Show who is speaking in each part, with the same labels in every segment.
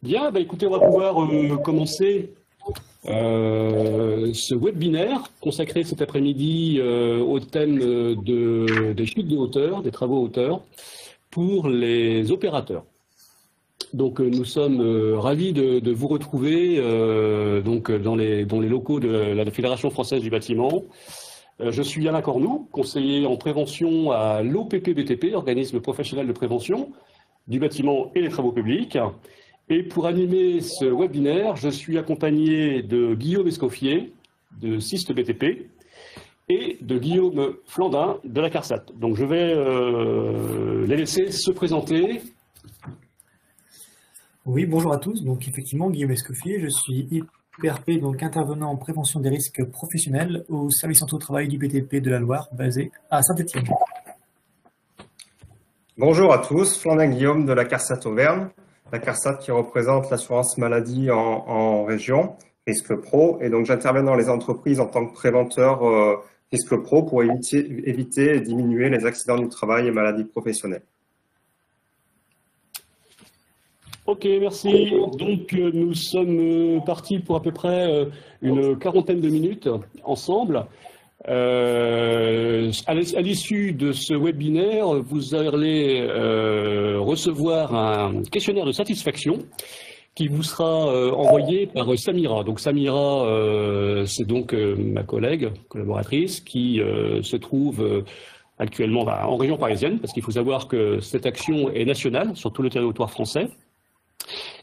Speaker 1: Bien, bah écoutez, on va pouvoir commencer ce webinaire consacré cet après-midi au thème des chutes de hauteur, des travaux hauteur pour les opérateurs. Donc nous sommes ravis de vous retrouver donc dans les locaux de la Fédération française du bâtiment. Je suis Alain Cornoux, conseiller en prévention à l'OPP-BTP, organisme professionnel de prévention du bâtiment et des travaux publics. Et pour animer ce webinaire, je suis accompagné de Guillaume Escoffier, de SIST BTP, et de Guillaume Flandin, de la CARSAT. Donc je vais les laisser se présenter.
Speaker 2: Oui, bonjour à tous. Donc effectivement, Guillaume Escoffier, je suis IPRP, donc intervenant en prévention des risques professionnels au service centre au travail du BTP de la Loire, basé à Saint-Étienne.
Speaker 3: Bonjour à tous, Flandin Guillaume de la CARSAT Auvergne, la CARSAT qui représente l'assurance maladie en région, Risque Pro, et donc j'interviens dans les entreprises en tant que préventeur Risque Pro pour éviter et diminuer les accidents du travail et maladies professionnelles.
Speaker 1: Ok, merci. Donc nous sommes partis pour à peu près une quarantaine de minutes ensemble. À l'issue de ce webinaire, vous allez recevoir un questionnaire de satisfaction qui vous sera envoyé par Samira. Donc Samira, c'est donc ma collègue, collaboratrice, qui se trouve actuellement en région parisienne, parce qu'il faut savoir que cette action est nationale sur tout le territoire français.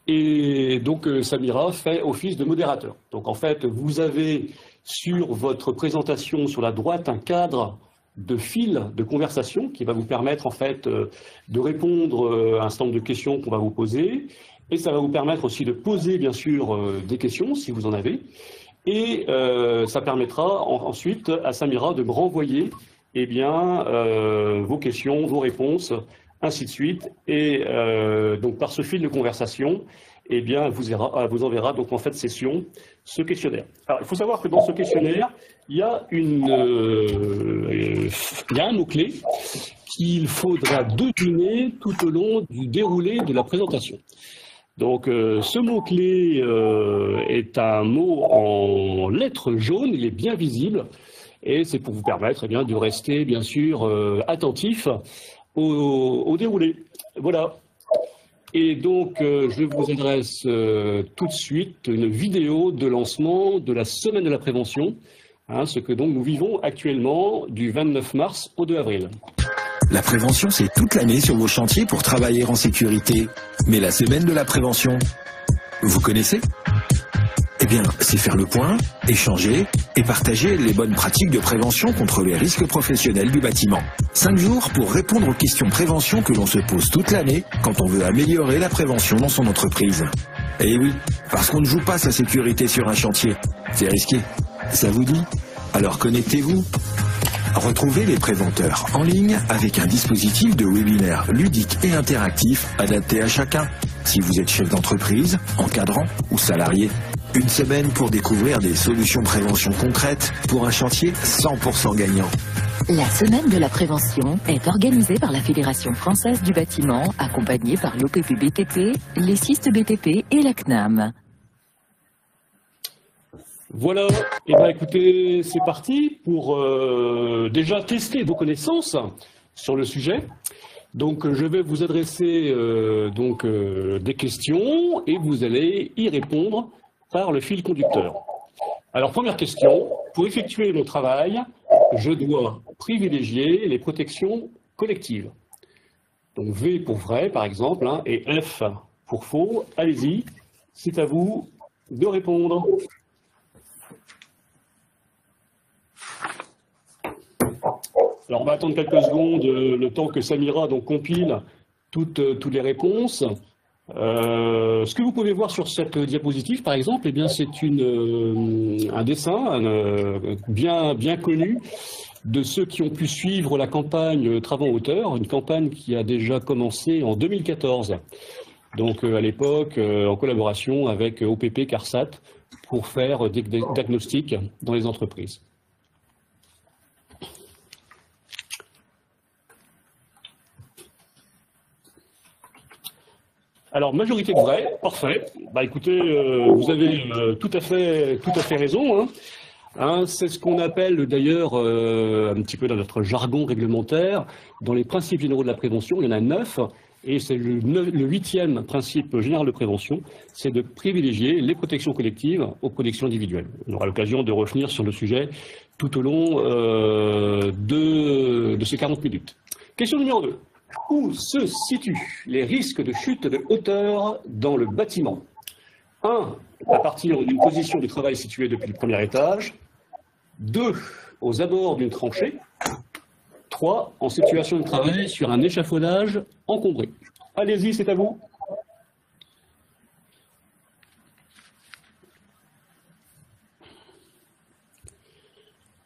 Speaker 1: Et donc Samira fait office de modérateur. Donc en fait, vous avez sur votre présentation sur la droite un cadre de fil de conversation qui va vous permettre en fait de répondre à un certain nombre de questions qu'on va vous poser. Et ça va vous permettre aussi de poser bien sûr des questions si vous en avez. Et ça permettra ensuite à Samira de me renvoyer eh bien, vos questions, vos réponses, ainsi de suite. Et donc par ce fil de conversation, eh bien, elle vous enverra donc en fait session ce questionnaire. Alors, il faut savoir que dans ce questionnaire, il y a un mot-clé qu'il faudra deviner tout au long du déroulé de la présentation. Donc, ce mot-clé est un mot en lettres jaunes, il est bien visible, et c'est pour vous permettre eh bien, de rester, bien sûr, attentif au déroulé. Voilà. Et donc, je vous adresse tout de suite une vidéo de lancement de la semaine de la prévention, ce que donc nous vivons actuellement du 29 mars au 2 avril.
Speaker 4: La prévention, c'est toute l'année sur vos chantiers pour travailler en sécurité. Mais la semaine de la prévention, vous connaissez ? Eh bien, c'est faire le point, échanger et partager les bonnes pratiques de prévention contre les risques professionnels du bâtiment. 5 jours pour répondre aux questions prévention que l'on se pose toute l'année quand on veut améliorer la prévention dans son entreprise. Eh oui, parce qu'on ne joue pas sa sécurité sur un chantier. C'est risqué. Ça vous dit ? Alors connectez-vous. Retrouvez les préventeurs en ligne avec un dispositif de webinaire ludique et interactif adapté à chacun. Si vous êtes chef d'entreprise, encadrant ou salarié. Une semaine pour découvrir des solutions prévention concrètes pour un chantier 100% gagnant.
Speaker 5: La semaine de la prévention est organisée par la Fédération française du bâtiment, accompagnée par l'OPP-BTP, les SIST BTP et la CNAM.
Speaker 1: Voilà, et bien écoutez, c'est parti pour déjà tester vos connaissances sur le sujet. Donc je vais vous adresser des questions et vous allez y répondre par le fil conducteur. Alors première question, pour effectuer mon travail, je dois privilégier les protections collectives. Donc V pour vrai par exemple, et F pour faux. Allez-y, c'est à vous de répondre. Alors on va attendre quelques secondes, le temps que Samira donc compile toutes les réponses. Ce que vous pouvez voir sur cette diapositive, par exemple, eh bien c'est un dessin bien connu de ceux qui ont pu suivre la campagne Travaux en hauteur, une campagne qui a déjà commencé en 2014. Donc à l'époque, en collaboration avec OPP CARSAT pour faire des diagnostics dans les entreprises. Alors, majorité de vrai, parfait. Bah, écoutez, vous avez tout à fait raison, hein. Hein, c'est ce qu'on appelle d'ailleurs, un petit peu dans notre jargon réglementaire, dans les principes généraux de la prévention, il y en a 9, et c'est le 8e principe général de prévention, c'est de privilégier les protections collectives aux protections individuelles. On aura l'occasion de revenir sur le sujet tout au long de ces 40 minutes. Question numéro 2. Où se situent les risques de chute de hauteur dans le bâtiment? 1. À partir d'une position de travail située depuis le premier étage. 2. Aux abords d'une tranchée. 3. En situation de travail sur un échafaudage encombré. Allez-y, c'est à vous.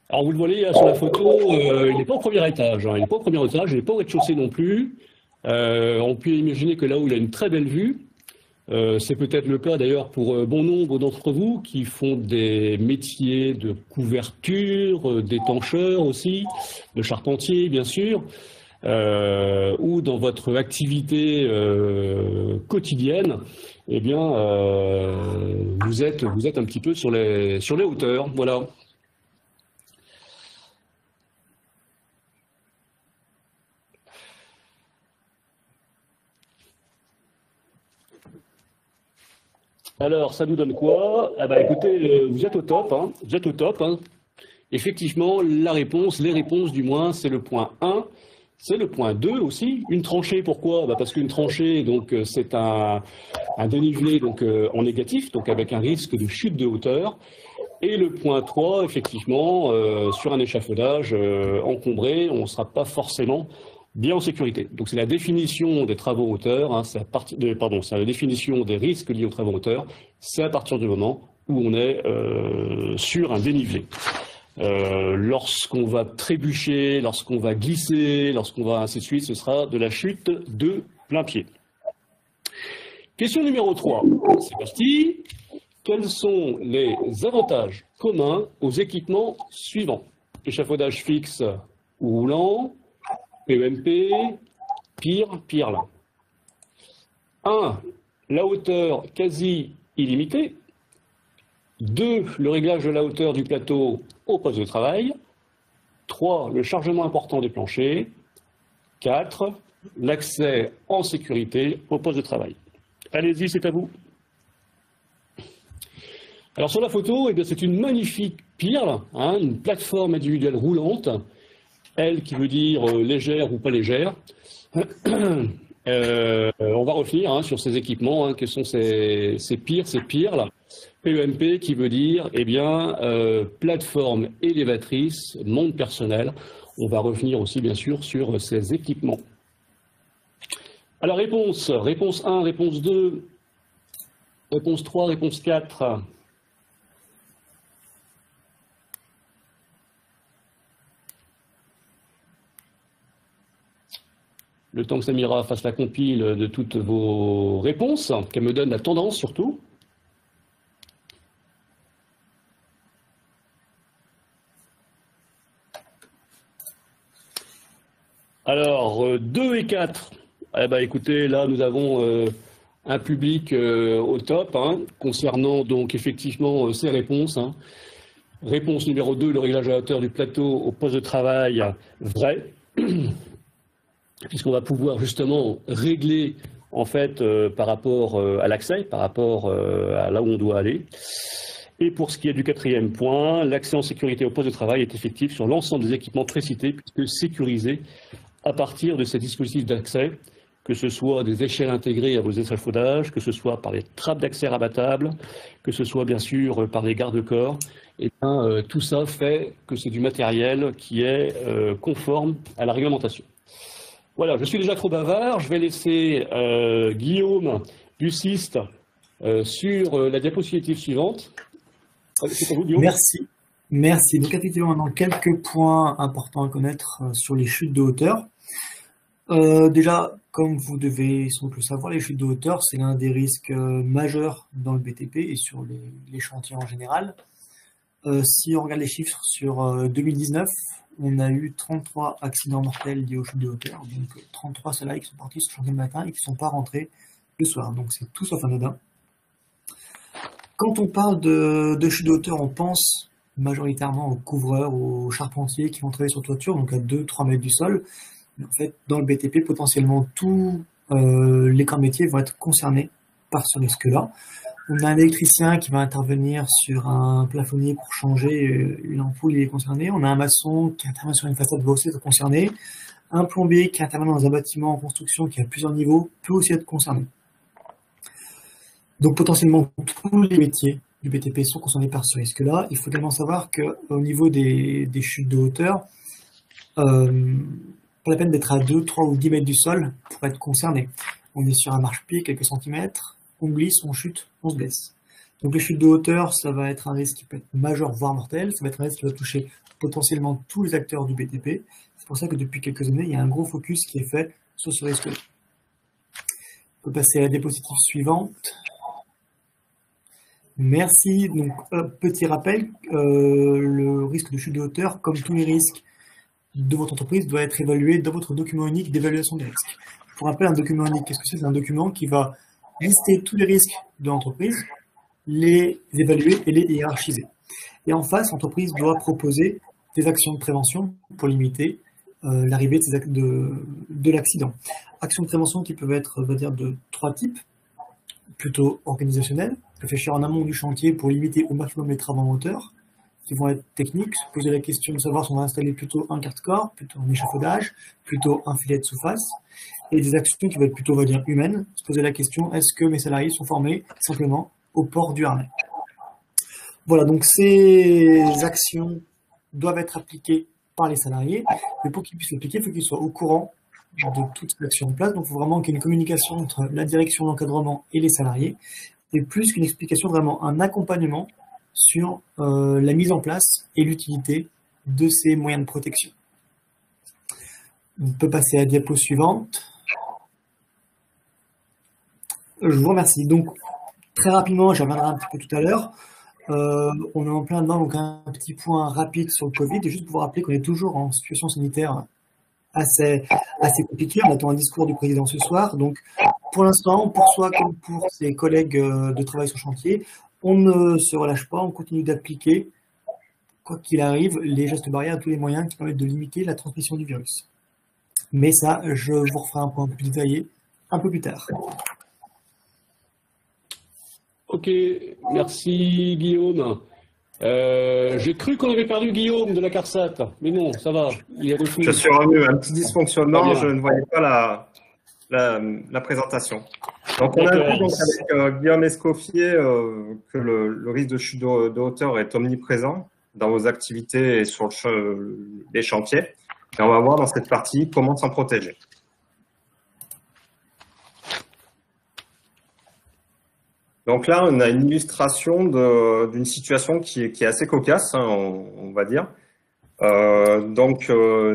Speaker 1: Alors vous le voyez sur la photo, il n'est pas au premier étage, hein. Il n'est pas au premier étage, il n'est pas au rez-de-chaussée non plus. On peut imaginer que là où il a une très belle vue, c'est peut-être le cas d'ailleurs pour bon nombre d'entre vous qui font des métiers de couverture, d'étancheurs aussi, de charpentier bien sûr, ou dans votre activité quotidienne, eh bien vous êtes un petit peu sur les hauteurs, voilà. Alors, ça nous donne quoi? Ah bah écoutez, vous êtes au top, hein. Vous êtes au top, hein. Effectivement, les réponses du moins, c'est le point 1, c'est le point 2 aussi. Une tranchée, pourquoi? Bah parce qu'une tranchée, donc, c'est un dénivelé donc, en négatif, donc avec un risque de chute de hauteur. Et le point 3, effectivement, sur un échafaudage encombré, on ne sera pas forcément bien en sécurité. Donc c'est la définition des travaux hauteur, hein, c'est la définition des risques liés aux travaux hauteur, c'est à partir du moment où on est sur un dénivelé. Lorsqu'on va trébucher, lorsqu'on va glisser, lorsqu'on va ainsi de suite, ce sera de la chute de plein pied. Question numéro 3, c'est parti. Quels sont les avantages communs aux équipements suivants? Échafaudage fixe ou roulant, PEMP, PIRL. 1. La hauteur quasi illimitée. 2. Le réglage de la hauteur du plateau au poste de travail. 3. Le chargement important des planchers. 4. L'accès en sécurité au poste de travail. Allez-y, c'est à vous. Alors sur la photo, eh bien, c'est une magnifique PIRL, hein, une plateforme individuelle roulante. Elle qui veut dire légère ou pas légère. On va revenir hein, sur ces équipements, hein, quels sont ces PIRL. PEMP qui veut dire eh bien, plateforme élévatrice, monde personnel. On va revenir aussi bien sûr sur ces équipements. Alors réponse 1, réponse 2, réponse 3, réponse 4. Le temps que Samira fasse la compile de toutes vos réponses, qu'elle me donne la tendance surtout. Alors, 2 et 4. Eh ben, écoutez, là, nous avons un public au top, hein, concernant donc effectivement ces réponses. Hein. Réponse numéro 2, le réglage à la hauteur du plateau au poste de travail, vrai. Puisqu'on va pouvoir justement régler en fait par rapport à l'accès, par rapport à là où on doit aller. Et pour ce qui est du 4e point, l'accès en sécurité au poste de travail est effectif sur l'ensemble des équipements précités, puisque sécurisés à partir de ces dispositifs d'accès, que ce soit des échelles intégrées à vos échafaudages, que ce soit par les trappes d'accès rabattables, que ce soit bien sûr par des garde-corps. Et bien, tout ça fait que c'est du matériel qui est conforme à la réglementation. Voilà, je suis déjà trop bavard, je vais laisser Guillaume Bussiste sur la diapositive suivante. C'est à vous, Guillaume.
Speaker 2: Merci. Donc effectivement, maintenant, quelques points importants à connaître sur les chutes de hauteur. Déjà, comme vous devez sans doute le savoir, les chutes de hauteur, c'est l'un des risques majeurs dans le BTP et sur les chantiers en général. Si on regarde les chiffres sur 2019, on a eu 33 accidents mortels liés aux chutes de hauteur, donc 33 salariés qui sont partis sur le chantier le matin et qui ne sont pas rentrés le soir. Donc c'est tout sauf anodin. Quand on parle de chute de hauteur, on pense majoritairement aux couvreurs, aux charpentiers qui vont travailler sur toiture, donc à 2-3 mètres du sol. Mais en fait, dans le BTP, potentiellement tous les corps de métier vont être concernés par ce risque-là. On a un électricien qui va intervenir sur un plafonnier pour changer une ampoule, il est concerné. On a un maçon qui intervient sur une façade, va aussi être concerné. Un plombier qui intervient dans un bâtiment en construction qui a plusieurs niveaux peut aussi être concerné. Donc potentiellement tous les métiers du BTP sont concernés par ce risque-là. Il faut également savoir qu'au niveau des chutes de hauteur, pas la peine d'être à 2, 3 ou 10 mètres du sol pour être concerné. On est sur un marchepied, quelques centimètres, on glisse, on chute, on se blesse. Donc les chutes de hauteur, ça va être un risque qui peut être majeur, voire mortel. Ça va être un risque qui va toucher potentiellement tous les acteurs du BTP. C'est pour ça que depuis quelques années, il y a un gros focus qui est fait sur ce risque-là. On peut passer à la diapositive suivante. Merci. Donc, petit rappel, le risque de chute de hauteur, comme tous les risques de votre entreprise, doit être évalué dans votre document unique d'évaluation des risques. Pour rappel, un document unique, qu'est-ce que c'est? C'est un document qui va lister tous les risques de l'entreprise, les évaluer et les hiérarchiser. Et en face, l'entreprise doit proposer des actions de prévention pour limiter l'arrivée de l'accident. Actions de prévention qui peuvent être, on va dire, de 3 types. Plutôt organisationnelles, réfléchir en amont du chantier pour limiter au maximum les travaux en hauteur, qui vont être techniques, se poser la question de savoir si on va installer plutôt un quart-corps, plutôt un échafaudage, plutôt un filet de sous-face, et des actions qui vont être plutôt, on va dire, humaines, se poser la question, est-ce que mes salariés sont formés simplement au port du harnais? Voilà, donc ces actions doivent être appliquées par les salariés, mais pour qu'ils puissent l'appliquer, il faut qu'ils soient au courant de toute l'action en place. Donc, il faut vraiment qu'il y ait une communication entre la direction, l'encadrement et les salariés, et plus qu'une explication, vraiment un accompagnement sur la mise en place et l'utilité de ces moyens de protection. On peut passer à la diapo suivante. Je vous remercie. Donc, très rapidement, j'y reviendrai un petit peu tout à l'heure. On est en plein dedans, donc un petit point rapide sur le Covid, et juste pour vous rappeler qu'on est toujours en situation sanitaire assez compliqué. On attend un discours du président ce soir. Donc, pour l'instant, pour soi comme pour ses collègues de travail sur chantier, on ne se relâche pas, on continue d'appliquer, quoi qu'il arrive, les gestes barrières, tous les moyens qui permettent de limiter la transmission du virus. Mais ça, je vous referai un point un peu plus détaillé un peu plus tard.
Speaker 1: Ok, merci Guillaume. J'ai cru qu'on avait perdu Guillaume de la CARSAT, mais non, ça va, il est revenu.
Speaker 3: Je suis revenu, un petit dysfonctionnement, je ne voyais pas la présentation. Donc on a vu donc avec Guillaume Escoffier que le risque de chute de hauteur est omniprésent dans vos activités et sur les chantiers. Et on va voir dans cette partie comment s'en protéger. Donc là, on a une illustration d'une situation qui est assez cocasse, hein, on va dire.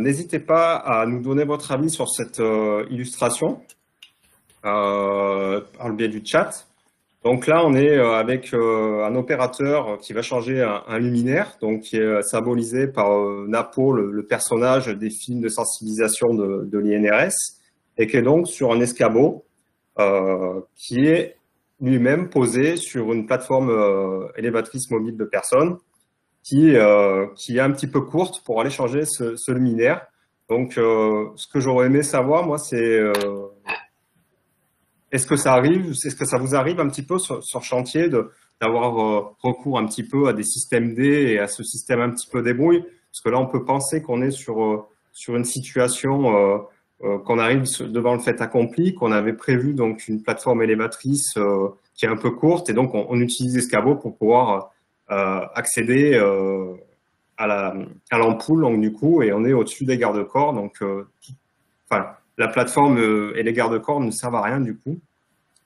Speaker 3: N'hésitez pas à nous donner votre avis sur cette illustration par le biais du chat. Donc là, on est avec un opérateur qui va changer un luminaire, donc qui est symbolisé par Napo, le personnage des films de sensibilisation de l'INRS, et qui est donc sur un escabeau qui est lui-même posé sur une plateforme élévatrice mobile de personnes qui est un petit peu courte pour aller changer ce luminaire. Donc, ce que j'aurais aimé savoir, moi, c'est est-ce que ça arrive, est-ce que ça vous arrive un petit peu sur chantier d'avoir recours un petit peu à des systèmes D et à ce système un petit peu débrouille? Parce que là, on peut penser qu'on est sur une situation qu'on arrive devant le fait accompli, qu'on avait prévu donc une plateforme élévatrice qui est un peu courte, et donc on utilise Escabeau pour pouvoir accéder à l'ampoule, donc du coup, et on est au-dessus des garde-corps, donc la plateforme et les garde-corps ne servent à rien du coup.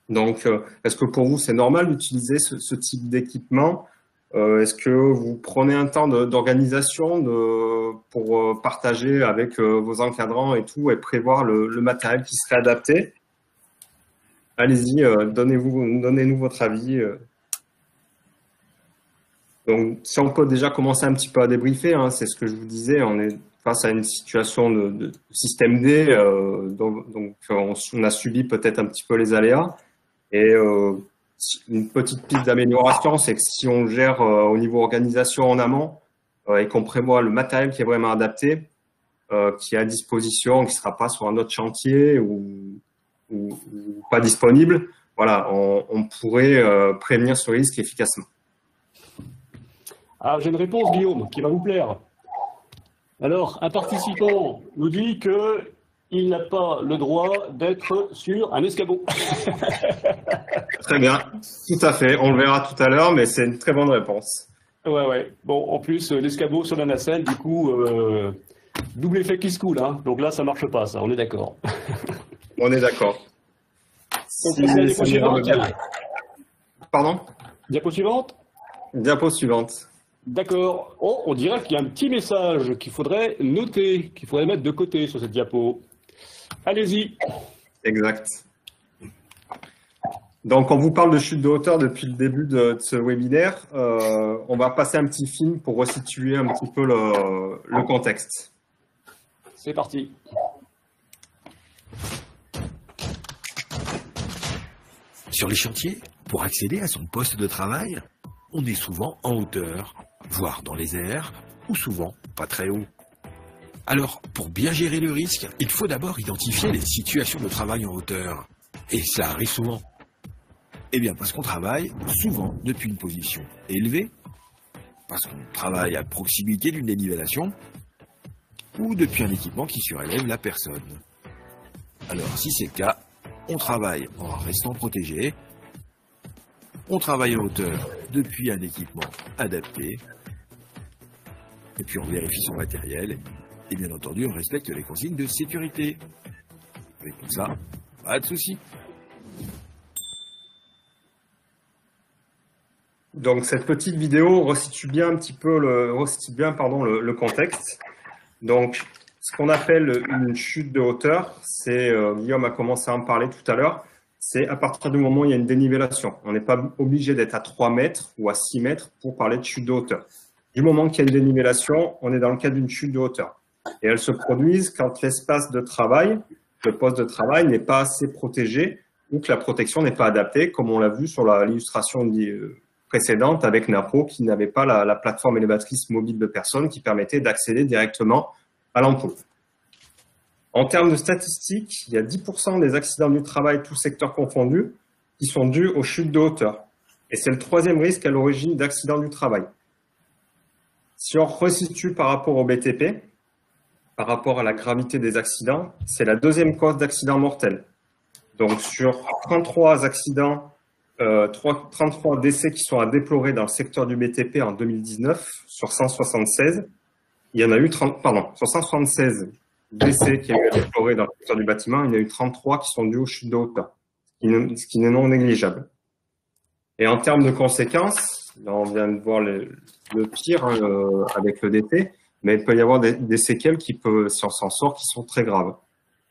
Speaker 3: Donc, est-ce que pour vous c'est normal d'utiliser ce type d'équipement? Est-ce que vous prenez un temps d'organisation pour partager avec vos encadrants et tout, et prévoir le matériel qui serait adapté? Allez-y, donnez-nous votre avis. Donc, si on peut déjà commencer un petit peu à débriefer, hein, c'est ce que je vous disais, on est face à une situation de système D, donc on a subi peut-être un petit peu les aléas. Et une petite piste d'amélioration, c'est que si on gère au niveau organisation en amont et qu'on prévoit le matériel qui est vraiment adapté, qui est à disposition, qui ne sera pas sur un autre chantier ou pas disponible, voilà, on pourrait prévenir ce risque efficacement.
Speaker 1: Ah, j'ai une réponse, Guillaume, qui va vous plaire. Alors, un participant nous dit qu'il n'a pas le droit d'être sur un escabeau.
Speaker 3: Très bien, tout à fait. On le verra tout à l'heure, mais c'est une très bonne réponse.
Speaker 1: Ouais. Bon, en plus, l'escabeau sur la nacelle, du coup, double effet qui se coule, hein. Donc là, ça marche pas, ça, on est d'accord.
Speaker 3: On est d'accord.
Speaker 1: Donc, c'est la diapo suivante.
Speaker 3: Pardon?
Speaker 1: Diapo suivante?
Speaker 3: Diapo suivante.
Speaker 1: D'accord. Oh, on dirait qu'il y a un petit message qu'il faudrait noter, qu'il faudrait mettre de côté sur cette diapo. Allez-y.
Speaker 3: Exact. Donc, on vous parle de chute de hauteur depuis le début de ce webinaire. On va passer un petit film pour resituer un petit peu le contexte.
Speaker 1: C'est parti.
Speaker 4: Sur les chantiers, pour accéder à son poste de travail, on est souvent en hauteur, voire dans les airs, ou souvent pas très haut. Alors, pour bien gérer le risque, il faut d'abord identifier les situations de travail en hauteur. Et cela arrive souvent. Eh bien, parce qu'on travaille souvent depuis une position élevée, parce qu'on travaille à proximité d'une dénivellation, ou depuis un équipement qui surélève la personne. Alors, si c'est le cas, on travaille en restant protégé, on travaille en hauteur depuis un équipement adapté, et puis on vérifie son matériel, et bien entendu, on respecte les consignes de sécurité. Avec tout ça, pas de souci.
Speaker 3: Donc, cette petite vidéo resitue bien un petit peu le contexte. Donc, ce qu'on appelle une chute de hauteur, c'est, Guillaume a commencé à en parler tout à l'heure, c'est à partir du moment où il y a une dénivellation. On n'est pas obligé d'être à 3 mètres ou à 6 mètres pour parler de chute de hauteur. Du moment qu'il y a une dénivellation, on est dans le cadre d'une chute de hauteur. Et elles se produisent quand l'espace de travail, le poste de travail n'est pas assez protégé ou que la protection n'est pas adaptée, comme on l'a vu sur l'illustration précédente avec Napro qui n'avait pas la plateforme élévatrice mobile de personnes qui permettait d'accéder directement à l'ampoule. En termes de statistiques, il y a 10% des accidents du travail, tous secteurs confondus, qui sont dus aux chutes de hauteur. Et c'est le 3e risque à l'origine d'accidents du travail. Si on resitue par rapport au BTP, par rapport à la gravité des accidents, c'est la 2e cause d'accident mortel. Donc sur 33 accidents, 33 décès qui sont à déplorer dans le secteur du BTP en 2019, sur 176, il y en a eu sur 176 décès qui ont eu à déplorer dans le secteur du bâtiment, il y en a eu 33 qui sont dus aux chutes de hauteur, ce qui n'est non négligeable. Et en termes de conséquences, là on vient de voir le pire avec le décès, mais il peut y avoir des séquelles si on s'en sort, qui sont très graves.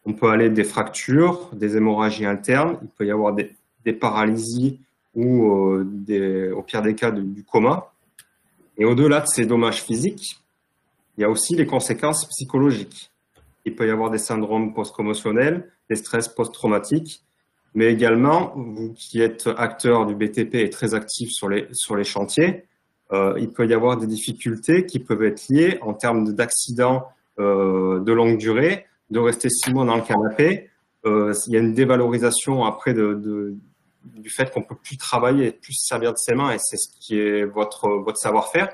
Speaker 3: On peut aller des fractures, des hémorragies internes, il peut y avoir des paralysies ou au pire des cas du coma. Et au-delà de ces dommages physiques, il y a aussi les conséquences psychologiques. Il peut y avoir des syndromes post-commotionnels, des stress post-traumatiques, mais également, vous qui êtes acteur du BTP et très actif sur les chantiers, il peut y avoir des difficultés qui peuvent être liées en termes d'accidents de longue durée, de rester 6 mois dans le canapé. Il y a une dévalorisation après du fait qu'on ne peut plus travailler et plus se servir de ses mains, et c'est ce qui est votre savoir-faire.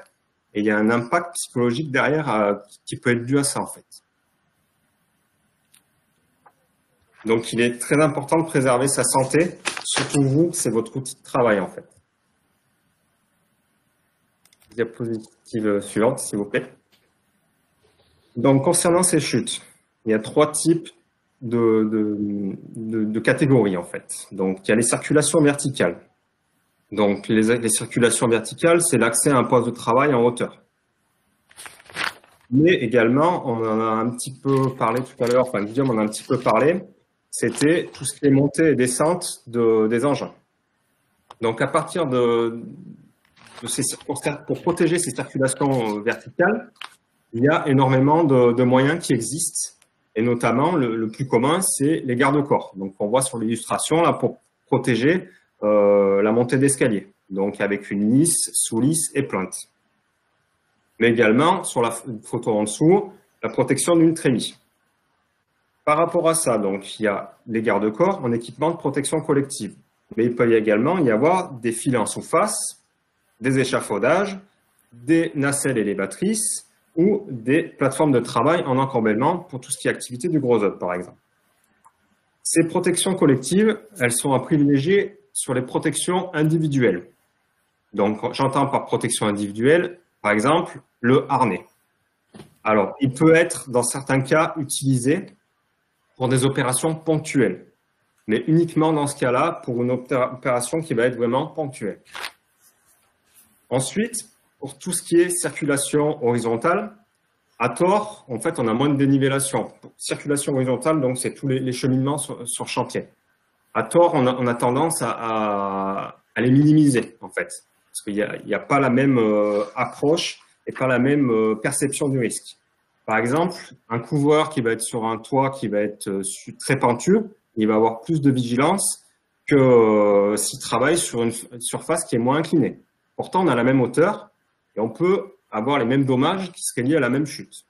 Speaker 3: Et il y a un impact psychologique derrière qui peut être dû à ça, en fait. Donc, il est très important de préserver sa santé, surtout vous, c'est votre outil de travail, en fait. Diapositive suivante, s'il vous plaît. Donc, concernant ces chutes, il y a 3 types de catégories, en fait. Donc, il y a les circulations verticales. Donc, les circulations verticales, c'est l'accès à un poste de travail en hauteur. Mais également, on en a un petit peu parlé tout à l'heure, enfin, Guillaume en a un petit peu parlé, c'était tout ce qui est montée et descente des engins. Donc, à partir pour protéger ces circulations verticales, il y a énormément de moyens qui existent. Et notamment, le plus commun, c'est les garde-corps. Donc, on voit sur l'illustration, là, pour protéger la montée d'escalier, donc avec une lisse, sous-lisse et plainte. Mais également, sur la photo en dessous, la protection d'une trémie. Par rapport à ça, donc, il y a les garde-corps en équipement de protection collective. Mais il peut également y avoir des filets en sous-face, des échafaudages, des nacelles élévatrices ou des plateformes de travail en encorbellement pour tout ce qui est activité du gros œuvre, par exemple. Ces protections collectives, elles sont à privilégier sur les protections individuelles. Donc, j'entends par protection individuelle, par exemple, le harnais. Alors, il peut être, dans certains cas, utilisé pour des opérations ponctuelles, mais uniquement dans ce cas-là, pour une opération qui va être vraiment ponctuelle. Ensuite, pour tout ce qui est circulation horizontale, à tort, en fait, on a moins de dénivellation. Circulation horizontale, donc, c'est tous les cheminements sur chantier. À tort, on a tendance à les minimiser, en fait, parce qu'il n'y a pas la même approche et pas la même perception du risque. Par exemple, un couvreur qui va être sur un toit qui va être très pentu, il va avoir plus de vigilance que s'il travaille sur une surface qui est moins inclinée. Pourtant, on a la même hauteur et on peut avoir les mêmes dommages qui seraient liés à la même chute.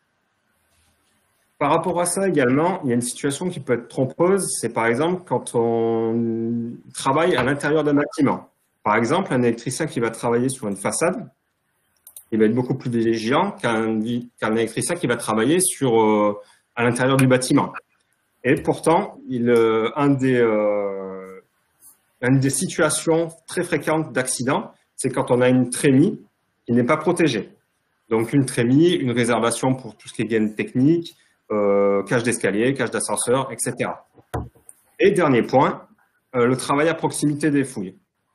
Speaker 3: Par rapport à ça également, il y a une situation qui peut être trompeuse, c'est par exemple quand on travaille à l'intérieur d'un bâtiment. Par exemple, un électricien qui va travailler sur une façade, il va être beaucoup plus vigilant qu'un électricien qui va travailler à l'intérieur du bâtiment. Et pourtant, une des situations très fréquentes d'accident, c'est quand on a une trémie qui n'est pas protégée. Donc une trémie, une réservation pour tout ce qui est gaine technique, cage d'escalier, cage d'ascenseur, etc. Et dernier point, le travail à proximité des fouilles.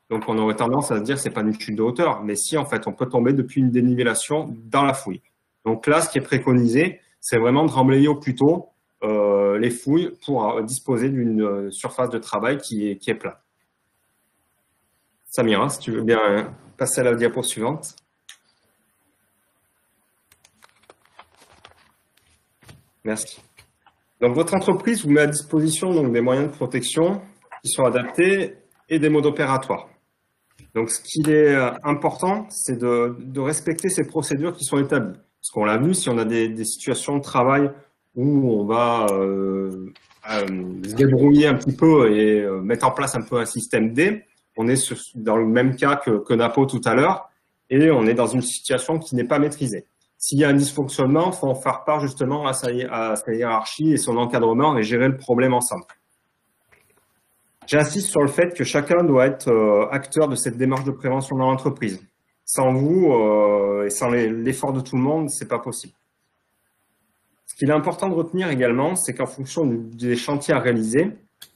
Speaker 3: Donc on aurait tendance à se dire que ce n'est pas une chute de hauteur, mais si en fait on peut tomber depuis une dénivellation dans la fouille. Donc là, ce qui est préconisé, c'est vraiment de remblayer au plus tôt les fouilles pour disposer d'une surface de travail qui est plate. Samira, si tu veux bien passer à la diapo suivante. Merci. Donc, votre entreprise vous met à disposition donc, des moyens de protection qui sont adaptés et des modes opératoires. Donc, ce qui est important, c'est de respecter ces procédures qui sont établies. Parce qu'on l'a vu, si on a des situations de travail où on va se débrouiller un petit peu et mettre en place un peu un système D, on est dans le même cas que Napo tout à l'heure et on est dans une situation qui n'est pas maîtrisée. S'il y a un dysfonctionnement, il faut en faire part justement à sa hiérarchie et son encadrement et gérer le problème ensemble. J'insiste sur le fait que chacun doit être acteur de cette démarche de prévention dans l'entreprise. Sans vous et sans l'effort de tout le monde, ce n'est pas possible. Ce qu'il est important de retenir également, c'est qu'en fonction des chantiers à réaliser,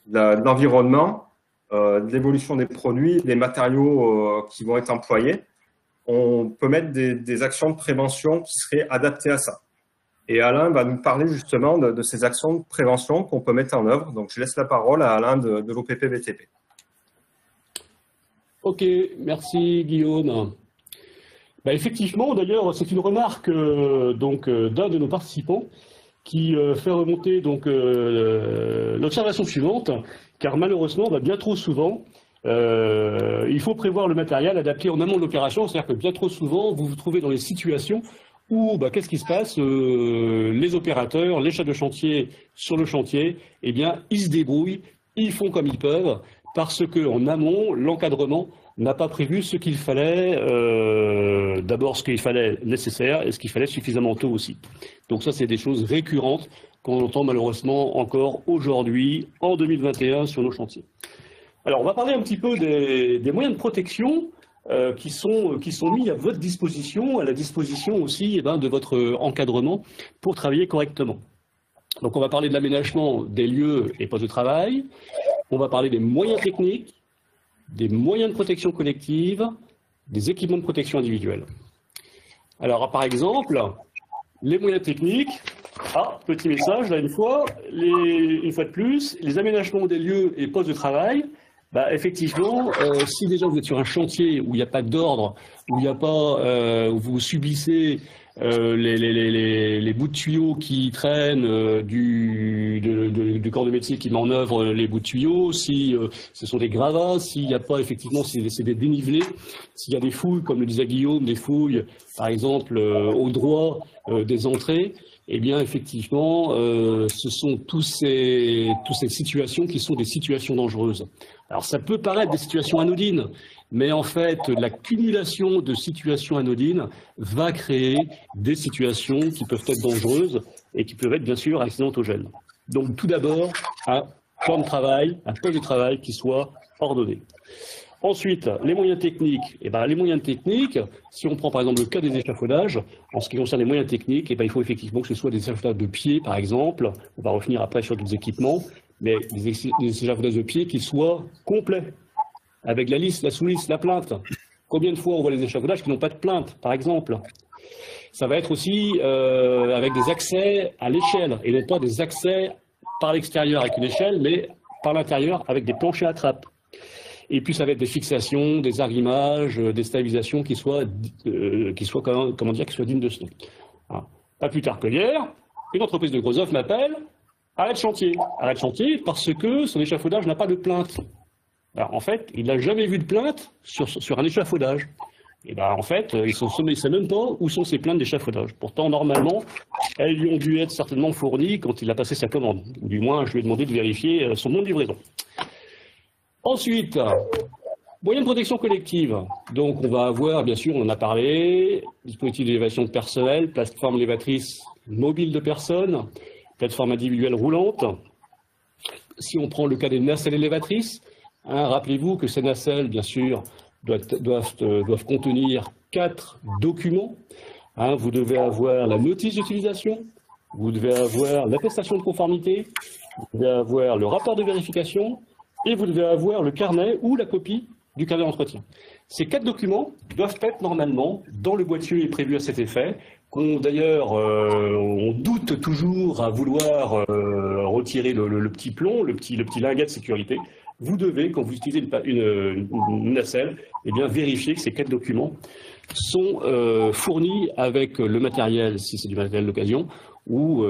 Speaker 3: de l'environnement, de l'évolution des produits, des matériaux qui vont être employés, on peut mettre des actions de prévention qui seraient adaptées à ça. Et Alain va nous parler justement de ces actions de prévention qu'on peut mettre en œuvre. Donc, je laisse la parole à Alain de l'OPP-BTP.
Speaker 1: Ok, merci Guillaume. Bah, effectivement, d'ailleurs, c'est une remarque d'un de nos participants qui fait remonter l'observation suivante, car malheureusement, bien trop souvent, il faut prévoir le matériel adapté en amont de l'opération, c'est-à-dire que bien trop souvent, vous vous trouvez dans des situations où, qu'est-ce qui se passe? Les opérateurs, les chefs de chantier sur le chantier, eh bien, ils se débrouillent, ils font comme ils peuvent, parce qu'en amont, l'encadrement n'a pas prévu ce qu'il fallait, d'abord ce qu'il fallait nécessaire et ce qu'il fallait suffisamment tôt aussi. Donc ça, c'est des choses récurrentes qu'on entend malheureusement encore aujourd'hui, en 2021, sur nos chantiers. Alors, on va parler un petit peu des moyens de protection qui sont mis à votre disposition, à la disposition aussi de votre encadrement pour travailler correctement. Donc, on va parler de l'aménagement des lieux et postes de travail, on va parler des moyens techniques, des moyens de protection collective, des équipements de protection individuelle. Alors, par exemple, les moyens techniques, petit message là une fois de plus, les aménagements des lieux et postes de travail. Effectivement, si déjà vous êtes sur un chantier où il n'y a pas d'ordre, où il n'y a pas, où vous subissez les bouts de tuyaux qui traînent du corps de métier qui met en œuvre les bouts de tuyaux, si ce sont des gravats, s'il n'y a pas effectivement, c'est des dénivelés, s'il y a des fouilles, comme le disait Guillaume, des fouilles, par exemple, au droit des entrées, eh bien, effectivement, ce sont toutes ces situations qui sont des situations dangereuses. Alors, ça peut paraître des situations anodines, mais en fait, l'accumulation de situations anodines va créer des situations qui peuvent être dangereuses et qui peuvent être, bien sûr, accidentogènes. Donc, tout d'abord, un plan de travail, un poste de travail qui soit ordonné. Ensuite, les moyens techniques. Eh ben, les moyens techniques, si on prend par exemple le cas des échafaudages, en ce qui concerne les moyens techniques, eh ben, il faut effectivement que ce soit des échafaudages de pied, par exemple. On va revenir après sur d'autres équipements, mais des échafaudages de pied qui soient complets, avec la lisse, la sous-lisse, la plainte. Combien de fois on voit les échafaudages qui n'ont pas de plainte, par exemple? Ça va être aussi avec des accès à l'échelle, et non pas des accès par l'extérieur avec une échelle, mais par l'intérieur avec des planchers à trappe. Et puis ça va être des fixations, des arrimages, des stabilisations qui soient dignes de ce nom. Hein. Pas plus tard que hier, une entreprise de gros œuvres m'appelle, arrête chantier. Arrête chantier parce que son échafaudage n'a pas de plainte. Alors, en fait, il n'a jamais vu de plainte sur un échafaudage. Et ben, en fait, il ne sait même pas où sont ces plaintes d'échafaudage. Pourtant, normalement, elles lui ont dû être certainement fournies quand il a passé sa commande. Du moins, je lui ai demandé de vérifier son nom de livraison. Ensuite, moyens de protection collective. Donc, on va avoir, bien sûr, on en a parlé, dispositif d'élévation de personnel, plateforme élévatrice mobile de personnes, plateforme individuelle roulante. Si on prend le cas des nacelles élévatrices, hein, rappelez-vous que ces nacelles, bien sûr, doivent contenir 4 documents. Hein, vous devez avoir la notice d'utilisation, vous devez avoir l'attestation de conformité, vous devez avoir le rapport de vérification, et vous devez avoir le carnet ou la copie du carnet d'entretien. Ces 4 documents doivent être normalement dans le boîtier prévu à cet effet, d'ailleurs, on doute toujours à vouloir retirer le petit plomb, le petit linguet de sécurité. Vous devez, quand vous utilisez une nacelle, eh bien, vérifier que ces 4 documents sont fournis avec le matériel, si c'est du matériel d'occasion, ou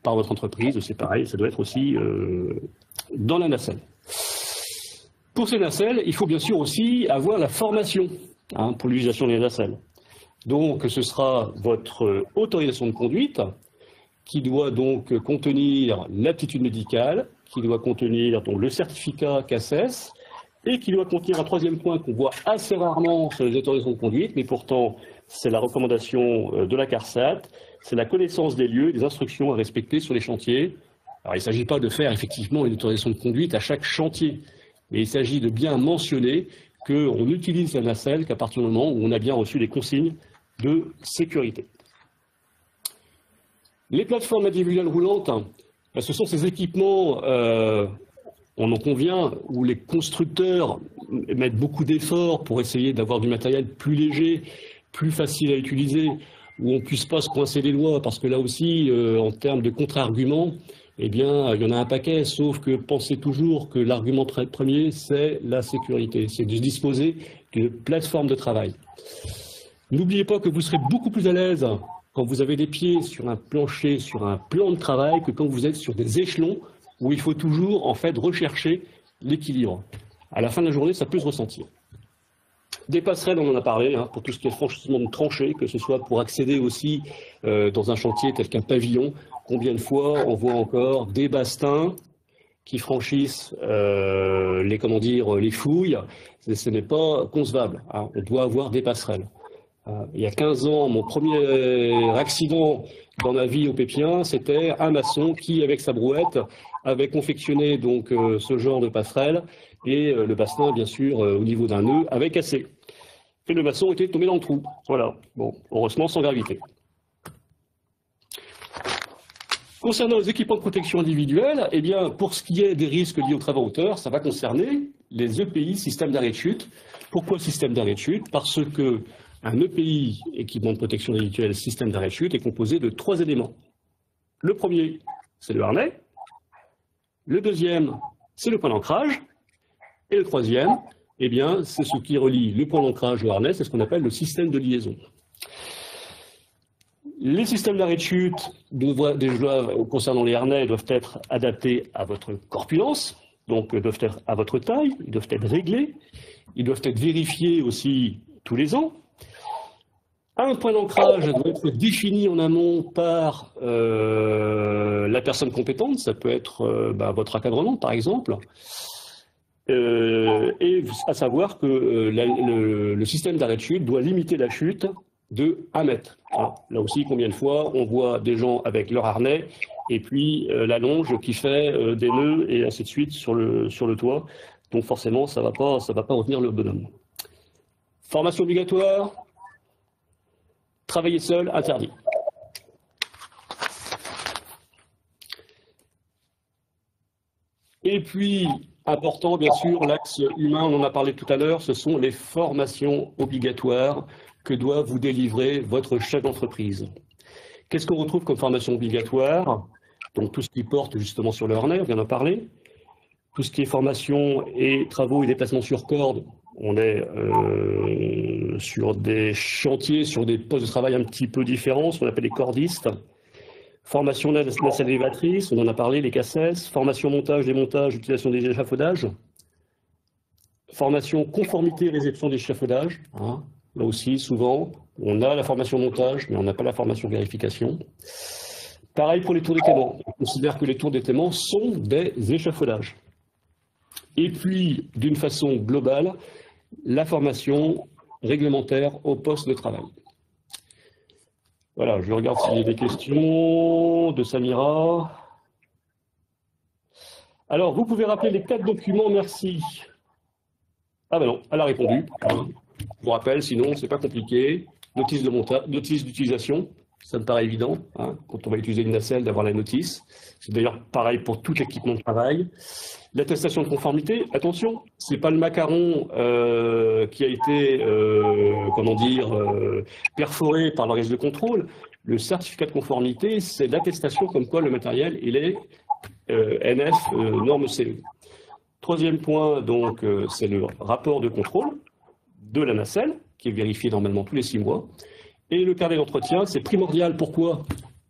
Speaker 1: par votre entreprise, c'est pareil, ça doit être aussi dans la nacelle. Pour ces nacelles, il faut bien sûr aussi avoir la formation pour l'utilisation des nacelles. Donc, ce sera votre autorisation de conduite qui doit donc contenir l'aptitude médicale, qui doit contenir donc, le certificat CACES et qui doit contenir un troisième point qu'on voit assez rarement sur les autorisations de conduite, mais pourtant c'est la recommandation de la CARSAT, c'est la connaissance des lieux et des instructions à respecter sur les chantiers. Alors, il ne s'agit pas de faire effectivement une autorisation de conduite à chaque chantier. Mais il s'agit de bien mentionner qu'on utilise la nacelle qu'à partir du moment où on a bien reçu les consignes de sécurité. Les plateformes individuelles roulantes, ce sont ces équipements, on en convient, où les constructeurs mettent beaucoup d'efforts pour essayer d'avoir du matériel plus léger, plus facile à utiliser, où on ne puisse pas se coincer les doigts, parce que là aussi, en termes de contre-arguments, eh bien, il y en a un paquet, sauf que pensez toujours que l'argument premier, c'est la sécurité, c'est de disposer d'une plateforme de travail. N'oubliez pas que vous serez beaucoup plus à l'aise quand vous avez des pieds sur un plancher, sur un plan de travail, que quand vous êtes sur des échelons où il faut toujours, en fait, rechercher l'équilibre. À la fin de la journée, ça peut se ressentir. Des passerelles, on en a parlé, pour tout ce qui est franchissement de tranchées, que ce soit pour accéder aussi dans un chantier tel qu'un pavillon. Combien de fois on voit encore des bastings qui franchissent les fouilles? Ce n'est pas concevable. On doit avoir des passerelles. Il y a 15 ans, mon premier accident dans ma vie au Pépien, c'était un maçon qui, avec sa brouette, avait confectionné donc ce genre de passerelle et le bastin, bien sûr, au niveau d'un nœud, avait cassé. Et le maçon était tombé dans le trou. Voilà. Bon, heureusement, sans gravité. Concernant les équipements de protection individuelle, eh bien, pour ce qui est des risques liés aux travaux hauteurs, ça va concerner les EPI, système d'arrêt de chute. Pourquoi système d'arrêt de chute? Parce que un EPI, équipement de protection individuelle, système d'arrêt de chute, est composé de 3 éléments. Le premier, c'est le harnais. Le deuxième, c'est le point d'ancrage. Et le troisième, eh bien, c'est ce qui relie le point d'ancrage au harnais, c'est ce qu'on appelle le système de liaison. Les systèmes d'arrêt de chute, concernant les harnais, doivent être adaptés à votre corpulence, donc doivent être à votre taille, ils doivent être réglés, ils doivent être vérifiés aussi tous les ans. Un point d'ancrage doit être défini en amont par la personne compétente, ça peut être votre encadrement par exemple, et à savoir que le système d'arrêt de chute doit limiter la chute de 1 mètre. Alors, là aussi, combien de fois on voit des gens avec leur harnais et puis la longe qui fait des nœuds et ainsi de suite sur le toit. Donc forcément, ça va pas retenir le bonhomme. Formation obligatoire, travailler seul, interdit. Et puis, important, bien sûr, l'axe humain, on en a parlé tout à l'heure, ce sont les formations obligatoires que doit vous délivrer votre chef d'entreprise. Qu'est-ce qu'on retrouve comme formation obligatoire? Donc tout ce qui porte justement sur le harnais, on vient d'en parler. Tout ce qui est formation et travaux et déplacements sur corde, on est sur des chantiers, sur des postes de travail un petit peu différents, ce qu'on appelle les cordistes. Formation nacelle élévatrice, on en a parlé, les cassettes. Formation montage, démontage, utilisation des échafaudages. Formation conformité, réception des échafaudages. Hein. Là aussi, souvent, on a la formation montage, mais on n'a pas la formation vérification. Pareil pour les tours d'étaiement. On considère que les tours d'étaiement sont des échafaudages. Et puis, d'une façon globale, la formation réglementaire au poste de travail. Voilà, je regarde s'il y a des questions de Samira. Alors, vous pouvez rappeler les 4 documents, merci. Ah ben non, elle a répondu. Je vous rappelle, sinon, c'est pas compliqué. Notice de montage, notice d'utilisation, ça me paraît évident, hein, quand on va utiliser une nacelle, d'avoir la notice. C'est d'ailleurs pareil pour tout équipement de travail. L'attestation de conformité, attention, c'est pas le macaron qui a été, perforé par l'organisme de contrôle. Le certificat de conformité, c'est l'attestation comme quoi le matériel, il est NF norme CE. Troisième point, donc, c'est le rapport de contrôle de la nacelle, qui est vérifié normalement tous les 6 mois. Et le carnet d'entretien, c'est primordial. Pourquoi?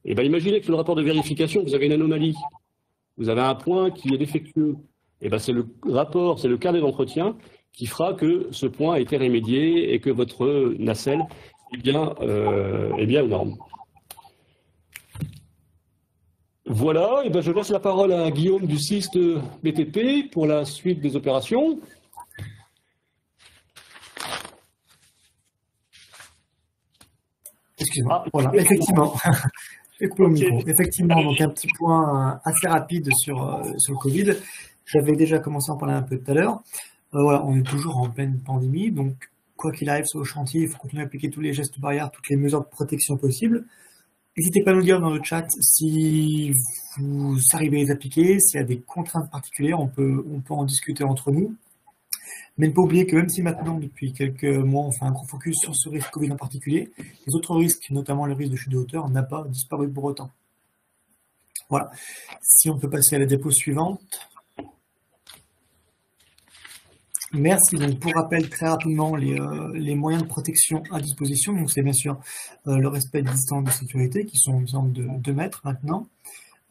Speaker 1: Eh bien, imaginez que sur le rapport de vérification, vous avez une anomalie. Vous avez un point qui est défectueux. Eh bien, c'est le rapport, c'est le carnet d'entretien qui fera que ce point a été remédié et que votre nacelle est bien aux normes. Voilà, et ben je laisse la parole à Guillaume du CIST BTP pour la suite des opérations.
Speaker 2: Excusez-moi. Voilà, effectivement. Je vais couper le micro. Effectivement, donc un petit point assez rapide sur le Covid. J'avais déjà commencé à en parler un peu tout à l'heure. Voilà, on est toujours en pleine pandémie, donc quoi qu'il arrive sur le chantier, il faut continuer à appliquer tous les gestes barrières, toutes les mesures de protection possibles. N'hésitez pas à nous dire dans le chat si vous arrivez à les appliquer, s'il y a des contraintes particulières, on peut en discuter entre nous. Mais ne pas oublier que même si maintenant, depuis quelques mois, on fait un gros focus sur ce risque Covid en particulier, les autres risques, notamment le risque de chute de hauteur, n'a pas disparu pour autant. Voilà. Si on peut passer à la diapo suivante. Merci. Donc, pour rappel, très rapidement, les moyens de protection à disposition. Donc, c'est bien sûr le respect des distances de sécurité qui sont, il me semble, de 2 mètres maintenant.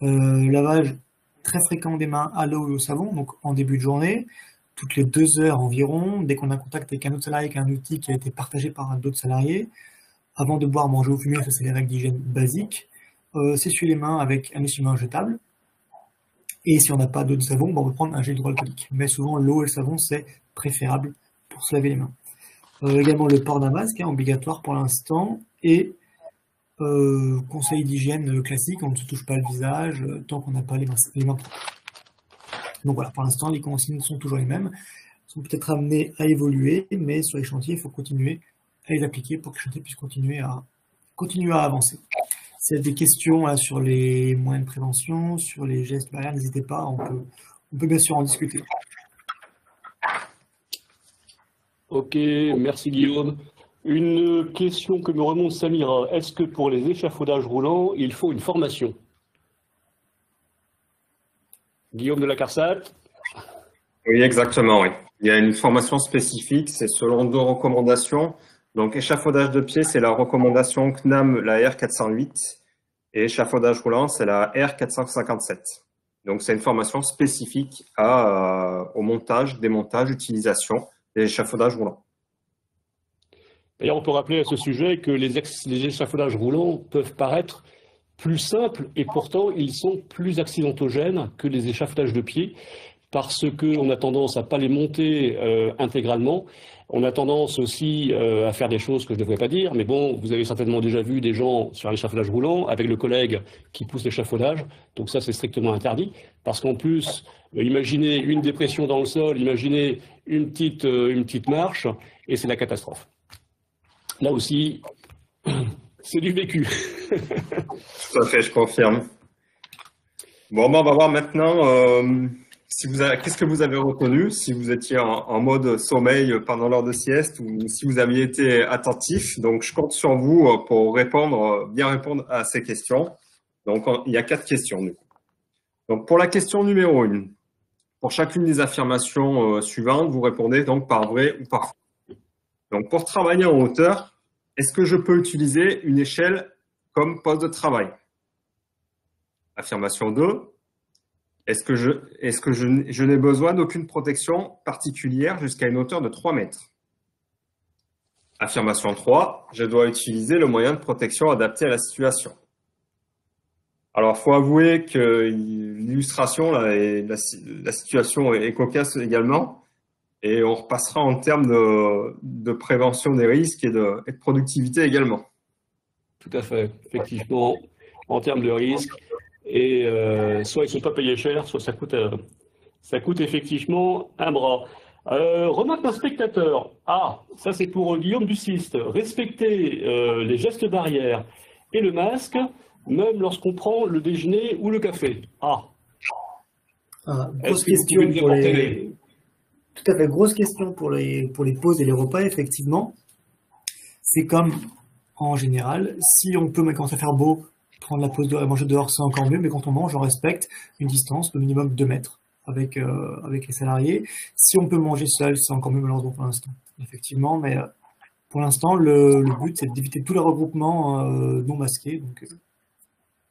Speaker 2: Lavage très fréquent des mains à l'eau et au savon, donc en début de journée, toutes les 2 heures environ, dès qu'on a contact avec un autre salarié, avec un outil qui a été partagé par d'autres salariés. Avant de boire, manger ou fumer, ça c'est les règles d'hygiène basiques. S'essuyer les mains avec un essuie-main jetable. Et si on n'a pas d'eau de savon, on va prendre un gel hydroalcoolique. Mais souvent, l'eau et le savon, c'est préférable pour se laver les mains. Également le port d'un masque, obligatoire pour l'instant. Et conseil d'hygiène classique, on ne se touche pas le visage tant qu'on n'a pas les mains propres. Donc voilà, pour l'instant, les consignes sont toujours les mêmes. Elles sont peut-être amenées à évoluer, mais sur les chantiers, il faut continuer à les appliquer pour que les chantiers puissent continuer à avancer. S'il y a des questions là, sur les moyens de prévention, sur les gestes barrières, n'hésitez pas, on peut bien sûr en discuter.
Speaker 1: Ok, merci Guillaume. Une question que me remonte Samira. Est-ce que pour les échafaudages roulants, il faut une formation? Guillaume de la CARSAT.
Speaker 3: Oui, exactement. Oui. Il y a une formation spécifique, c'est selon 2 recommandations. Donc, échafaudage de pied, c'est la recommandation CNAM, la R408. Et échafaudage roulant, c'est la R457. Donc, c'est une formation spécifique au montage, démontage, utilisation des échafaudages roulants.
Speaker 1: D'ailleurs, on peut rappeler à ce sujet que les échafaudages roulants peuvent paraître plus simples et pourtant ils sont plus accidentogènes que les échafaudages de pied parce qu'on a tendance à ne pas les monter intégralement. On a tendance aussi à faire des choses que je ne devrais pas dire, mais bon, vous avez certainement déjà vu des gens sur un échafaudage roulant avec le collègue qui pousse l'échafaudage, donc ça c'est strictement interdit, parce qu'en plus, imaginez une dépression dans le sol, imaginez une petite marche, et c'est la catastrophe. Là aussi, c'est du vécu.
Speaker 3: Tout à fait, je confirme. Bon, ben, on va voir maintenant qu'est-ce que vous avez retenu, si vous étiez en mode sommeil pendant l'heure de sieste ou si vous aviez été attentif. Donc, je compte sur vous pour bien répondre à ces questions. Donc, il y a 4 questions. Donc, pour la question numéro 1, pour chacune des affirmations suivantes, vous répondez donc par vrai ou par faux. Donc, pour travailler en hauteur, est-ce que je peux utiliser une échelle comme poste de travail? Affirmation 2. Est-ce que je n'ai besoin d'aucune protection particulière jusqu'à une hauteur de 3 mètres? Affirmation 3. Je dois utiliser le moyen de protection adapté à la situation. Alors, il faut avouer que l'illustration, la situation est cocasse également. Et on repassera en termes de prévention des risques et de productivité également.
Speaker 1: Tout à fait, effectivement, en termes de risques. Et soit ils ne sont pas payés cher, soit ça coûte effectivement un bras. Remarque d'un spectateur. Ah, ça c'est pour Guillaume Duciste. Respecter les gestes barrières et le masque, même lorsqu'on prend le déjeuner ou le café. Ah.
Speaker 2: Grosse question pour les... Tout à fait, grosse question pour les pauses et les repas, effectivement. C'est comme, en général, si on peut, mais quand ça fait beau, prendre la pause dehors et manger dehors, c'est encore mieux, mais quand on mange, on respecte une distance de minimum 2 mètres avec les salariés. Si on peut manger seul, c'est encore mieux, malheureusement, pour l'instant. Effectivement, mais pour l'instant, le but, c'est d'éviter tous les regroupements non masqués. Donc,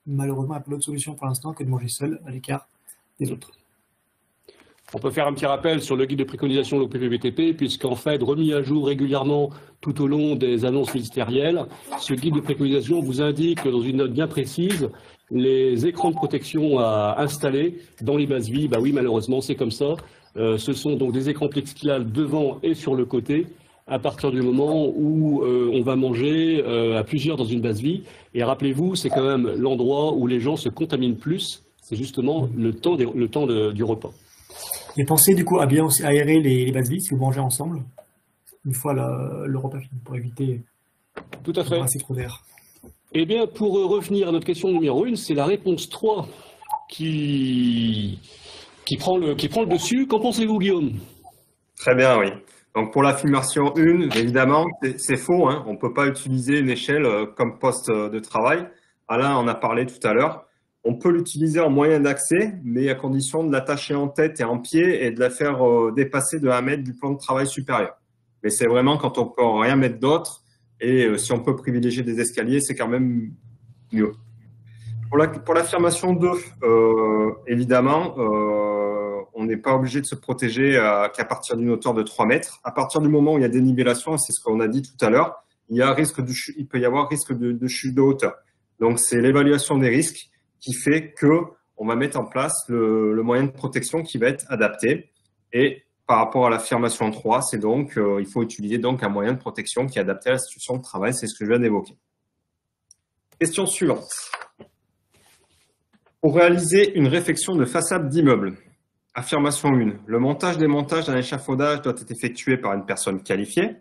Speaker 2: malheureusement, il n'y a pas d'autre solution pour l'instant que de manger seul, à l'écart des autres.
Speaker 1: On peut faire un petit rappel sur le guide de préconisation de l'OPPBTP, puisqu'en fait, remis à jour régulièrement tout au long des annonces ministérielles, ce guide de préconisation vous indique dans une note bien précise les écrans de protection à installer dans les bases vies. Bah oui, malheureusement, c'est comme ça. Ce sont donc des écrans plexiglas devant et sur le côté, à partir du moment où on va manger à plusieurs dans une base vie. Et rappelez-vous, c'est quand même l'endroit où les gens se contaminent plus, c'est justement le temps du repas.
Speaker 2: Et pensez du coup à bien aussi aérer les bases vies si vous mangez ensemble, une fois le repas fini, pour éviter de passer trop d'air.
Speaker 1: Eh bien, pour revenir à notre question numéro 1, c'est la réponse 3 qui prend le dessus. Qu'en pensez-vous, Guillaume?
Speaker 3: Très bien, oui. Donc pour l'affirmation 1, évidemment, c'est faux. Hein. On ne peut pas utiliser une échelle comme poste de travail. Alain en a parlé tout à l'heure. On peut l'utiliser en moyen d'accès, mais à condition de l'attacher en tête et en pied et de la faire dépasser de 1 mètre du plan de travail supérieur. Mais c'est vraiment quand on ne peut rien mettre d'autre et si on peut privilégier des escaliers, c'est quand même mieux. Pour l'affirmation 2, évidemment, on n'est pas obligé de se protéger qu'à partir d'une hauteur de 3 mètres. À partir du moment où il y a dénivellation, c'est ce qu'on a dit tout à l'heure, il peut y avoir risque de chute de hauteur. Donc c'est l'évaluation des risques qui fait qu'on va mettre en place le moyen de protection qui va être adapté. Et par rapport à l'affirmation 3, c'est donc il faut utiliser donc un moyen de protection qui est adapté à la situation de travail, c'est ce que je viens d'évoquer. Question suivante. Pour réaliser une réfection de façade d'immeuble, affirmation 1, le montage démontage d'un échafaudage doit être effectué par une personne qualifiée.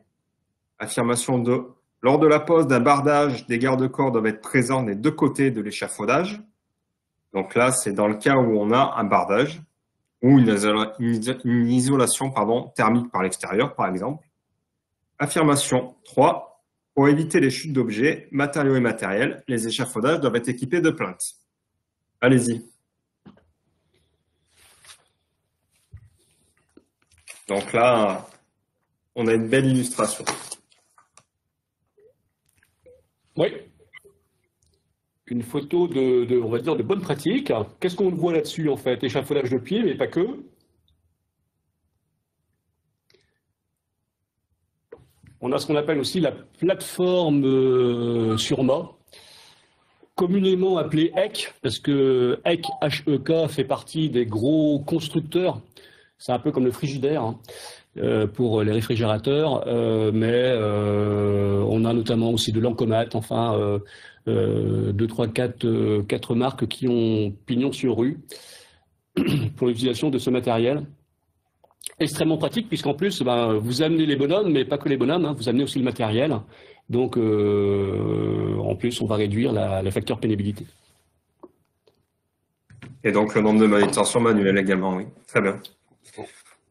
Speaker 3: Affirmation 2, lors de la pose d'un bardage, des garde-corps doivent être présents des 2 côtés de l'échafaudage. Donc là, c'est dans le cas où on a un bardage ou une isolation thermique par l'extérieur, par exemple. Affirmation 3. Pour éviter les chutes d'objets, matériaux et matériels, les échafaudages doivent être équipés de plinthes. Allez-y. Donc là, on a une belle illustration.
Speaker 1: Oui, une photo on va dire, de bonne pratique. Qu'est-ce qu'on voit là-dessus, en fait? Échafaudage de pied, mais pas que. On a ce qu'on appelle aussi la plateforme sur mât, communément appelée HEC, parce que HEC, H-E-K, fait partie des gros constructeurs. C'est un peu comme le frigidaire, hein, pour les réfrigérateurs, mais on a notamment aussi de l'Ancomat, enfin, 2, 3, 4 marques qui ont pignon sur rue pour l'utilisation de ce matériel. Extrêmement pratique, puisqu'en plus, ben, vous amenez les bonhommes, mais pas que les bonhommes, hein, vous amenez aussi le matériel. Donc, en plus, on va réduire le facteur pénibilité.
Speaker 3: Et donc, le nombre de manutentions manuelles également, oui. Très bien.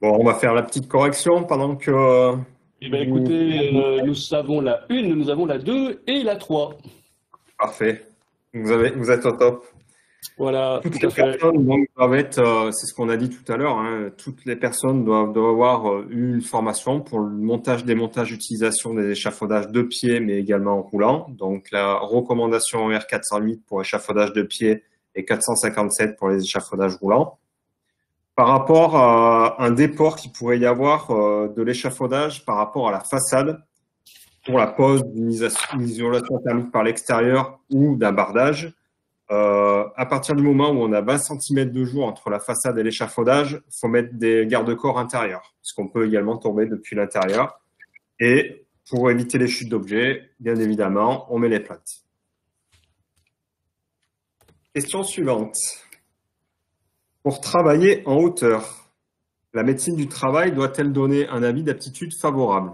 Speaker 3: Bon, on va faire la petite correction pendant que...
Speaker 1: Eh bien, écoutez, nous avons la 1, nous avons la 2 et la 3.
Speaker 3: Parfait. Vous êtes au top.
Speaker 1: Voilà,
Speaker 3: Toutes
Speaker 1: tout à
Speaker 3: les
Speaker 1: fait.
Speaker 3: personnes donc, doivent être, c'est ce qu'on a dit tout à l'heure, hein, toutes les personnes doivent avoir eu une formation pour le montage, démontage, utilisation des échafaudages de pied, mais également en roulant. Donc la recommandation R408 pour échafaudage de pied et 457 pour les échafaudages roulants. Par rapport à un déport qu'il pourrait y avoir de l'échafaudage par rapport à la façade, pour la pose d'une isolation thermique par l'extérieur ou d'un bardage, à partir du moment où on a 20 cm de jour entre la façade et l'échafaudage, il faut mettre des garde-corps intérieurs, puisqu'on peut également tomber depuis l'intérieur. Et pour éviter les chutes d'objets, bien évidemment, on met les plates. Question suivante. Pour travailler en hauteur, la médecine du travail doit-elle donner un avis d'aptitude favorable?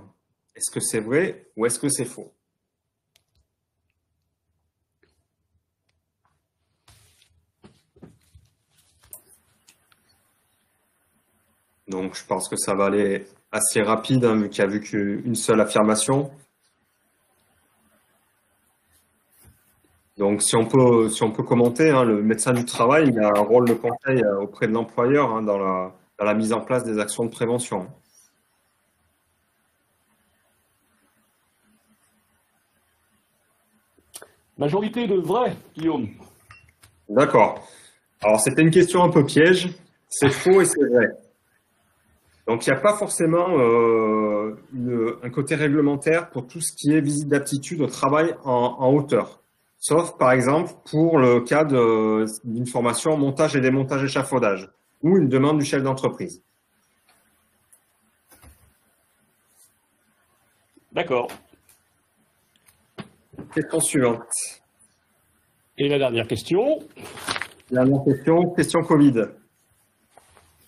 Speaker 3: Est-ce que c'est vrai ou est-ce que c'est faux? Donc, je pense que ça va aller assez rapide, hein, vu qu'il n'y a vu qu'une seule affirmation. Donc, si on peut commenter, hein, le médecin du travail, il a un rôle de conseil auprès de l'employeur, hein, dans la mise en place des actions de prévention.
Speaker 1: Majorité de vrai, Guillaume.
Speaker 3: D'accord. Alors, c'était une question un peu piège. C'est faux et c'est vrai. Donc, il n'y a pas forcément un côté réglementaire pour tout ce qui est visite d'aptitude au travail en hauteur. Sauf, par exemple, pour le cas d'une formation montage et démontage échafaudage ou une demande du chef d'entreprise.
Speaker 1: D'accord.
Speaker 3: Question suivante.
Speaker 1: Et la dernière question.
Speaker 3: Dernière question Covid.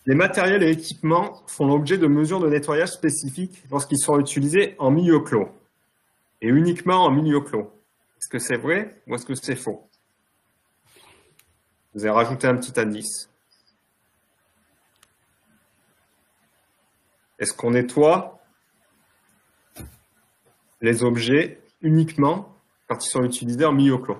Speaker 3: Les matériels et équipements font l'objet de mesures de nettoyage spécifiques lorsqu'ils sont utilisés en milieu clos et uniquement en milieu clos. Est-ce que c'est vrai ou est-ce que c'est faux? Vous avez rajouté un petit indice. Est-ce qu'on nettoie les objets uniquement quand ils sont utilisés en milieu clos?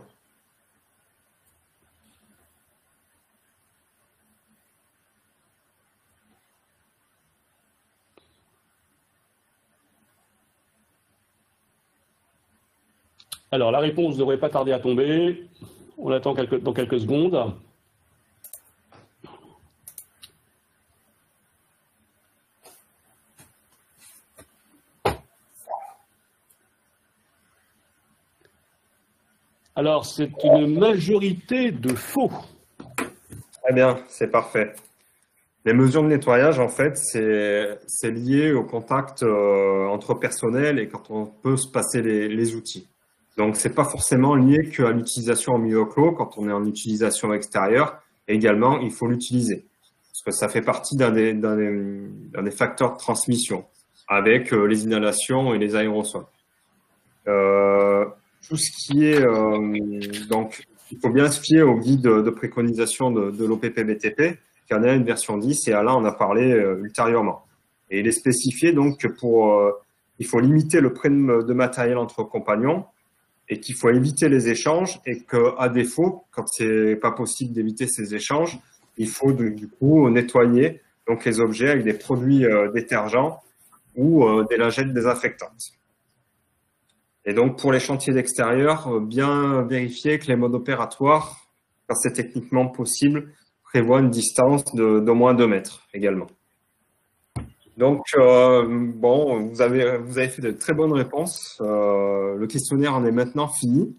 Speaker 1: Alors, la réponse ne devrait pas tarder à tomber. On attend dans quelques secondes. Alors, c'est une majorité de faux.
Speaker 3: Très bien, c'est parfait. Les mesures de nettoyage, en fait, c'est lié au contact entre personnel et quand on peut se passer les outils. Donc, c'est pas forcément lié qu'à l'utilisation en milieu clos. Quand on est en utilisation extérieure, également, il faut l'utiliser. Parce que ça fait partie d'un des facteurs de transmission avec les inhalations et les aérosols. Tout ce qui est... donc, il faut bien se fier au guide de préconisation de l'OPP-BTP, qui en a une version 10, et là, on a parlé ultérieurement. Et il est spécifié donc que il faut limiter le prêt de matériel entre compagnons, et qu'il faut éviter les échanges, et qu'à défaut, quand c'est pas possible d'éviter ces échanges, il faut du coup nettoyer donc les objets avec des produits détergents ou des lingettes désinfectantes. Et donc, pour les chantiers d'extérieur, bien vérifier que les modes opératoires, quand c'est techniquement possible, prévoient une distance d'au moins 2 mètres également. Donc, bon, vous avez fait de très bonnes réponses. Le questionnaire en est maintenant fini.